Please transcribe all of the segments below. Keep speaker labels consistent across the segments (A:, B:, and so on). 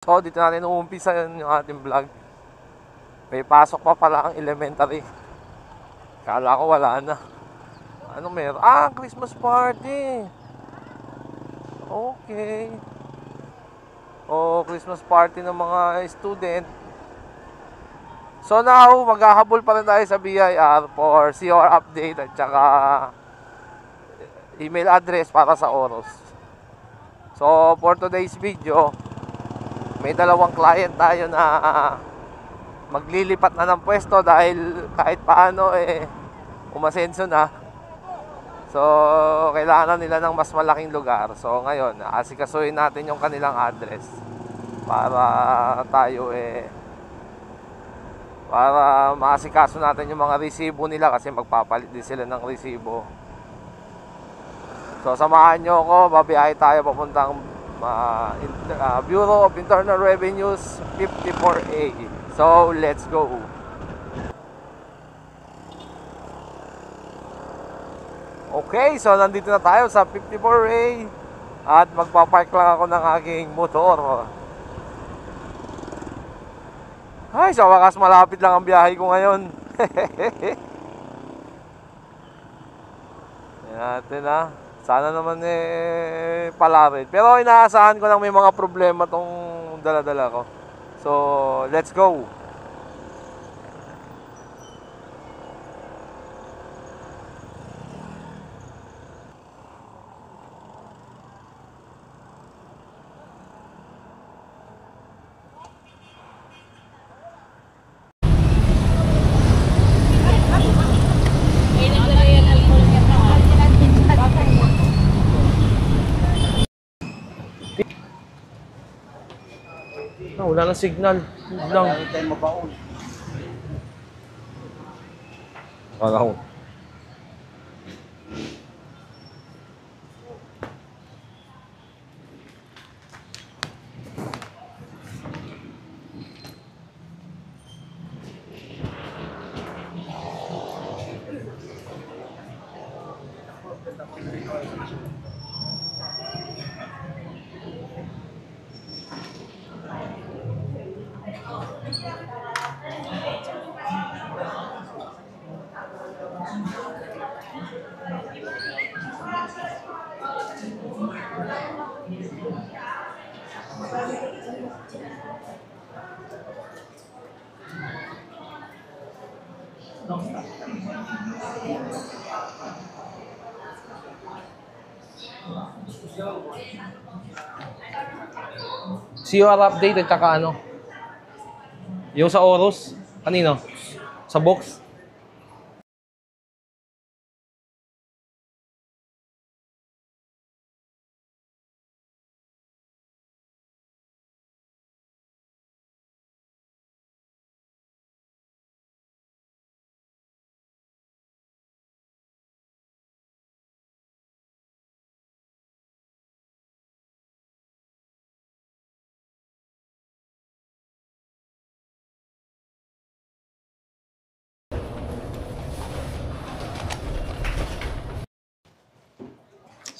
A: So, dito natin uumpisa yung ating vlog. May pasok pa pala ang elementary. Kala ko wala na. Ano meron? Ah, Christmas party! Okay. Oh, Christmas party ng mga student. So now, maghahabol pa rin tayo sa BIR for COR update at saka email address para sa Oros. So, for today's video, may dalawang client tayo na maglilipat na ng pwesto dahil kahit paano umasenso na. So, kailangan nila ng mas malaking lugar. So, ngayon, asikasuhin natin yung kanilang address para tayo para maasikaso natin yung mga resibo nila kasi magpapalit din sila ng resibo. So, samahan nyo ako, babiyahe tayo papuntang Bureau of Internal Revenues 54A. So, let's go! Okay, so nandito na tayo sa 54A at magpapark lang ako ng aking motor. Ay, sa wakas malapit lang ang biyahe ko ngayon. Yan natin ha. Sana naman palarin. Pero inaasahan ko lang may mga problema tong dala-dala ko. So, let's go! Wala nang signal. Lang. Wala ko. COR update at saka ano? Yung sa Oros? Kanino? Sa box?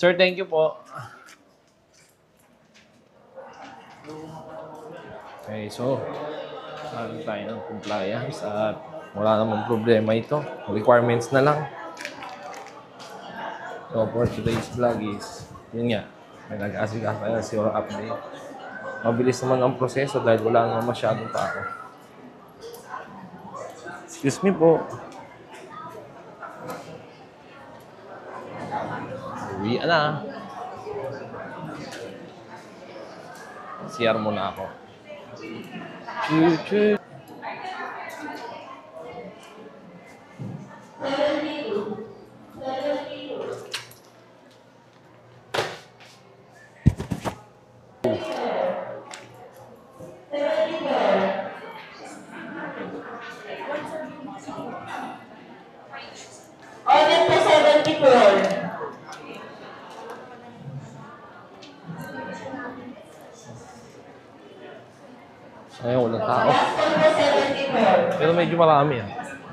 A: Sir, thank you po. Okay, so sabi tayo ng compliance at wala namang problema ito. Requirements na lang. So for today's vlog is, yun nga, may nag-asikaso tayo sa COR update. Mabilis naman ang proseso dahil wala naman masyadong tao. Excuse me po. Uwi na. CR muna ako. Choo-choo.
B: Audit po 74.
A: Ayun, walang tao. Pero medyo marami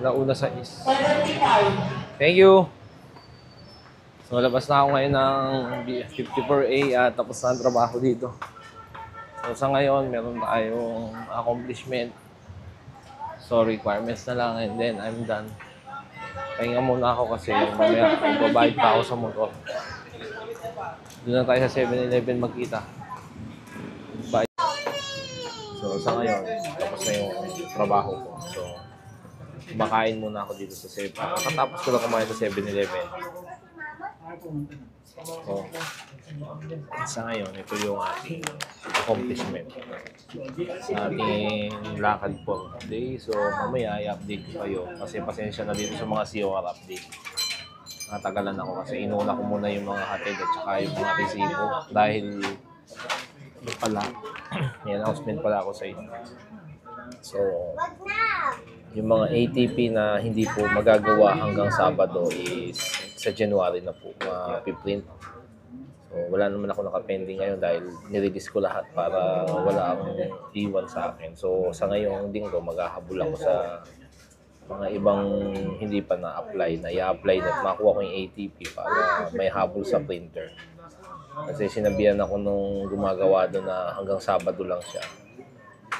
A: Launa sa is. Thank you! So, labas na ako ngayon ng 54A at tapos na ang trabaho dito. So sa ngayon, meron tayong accomplishment. So requirements na lang and then I'm done. Pahinga muna ako kasi mamaya magbabayad pa ako sa motor. Doon na tayo sa 7-Eleven magkita. Bye. So sa ngayon, tapos na yung trabaho ko. So kumakain muna ako dito sa 7. Katapos ko lang kumain sa 7-Eleven. So, sa ngayon, ito yung ating accomplishment sa ating lakad for today. So, mamaya i-update ko kayo kasi pasensya na dito sa mga COR update. Natagalan ako kasi inuna ko muna yung mga hatid at saka yung mga resibo dahil pala, may announcement pala ako sa inyo. So, yung mga ATP na hindi po magagawa hanggang Sabado is sa January na po mapiprint. So, wala naman ako nakapending ngayon dahil nirelease ko lahat para wala akong iwan sa akin. So, sa ngayong linggo, maghahabol ako sa mga ibang hindi pa na-apply, na i-apply na makuha ko yung ATP para may habol sa printer. Kasi sinabihan ako nung gumagawa doon na hanggang Sabado lang siya.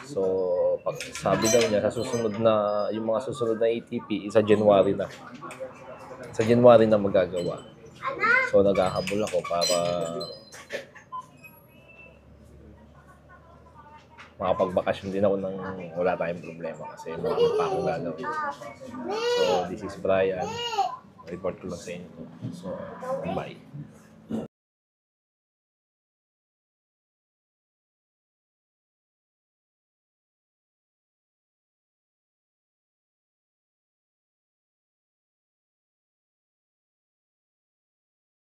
A: So, pag sabi daw niya, sa susunod na, yung mga susunod na ATP, sa January na. Sa January na magagawa. So, naghahabol ako para makapagbakasyon din ako nang wala tayong problema kasi marami pa akong gagawin. So, this is Brian. Report ko lang sa inyo. So, bye.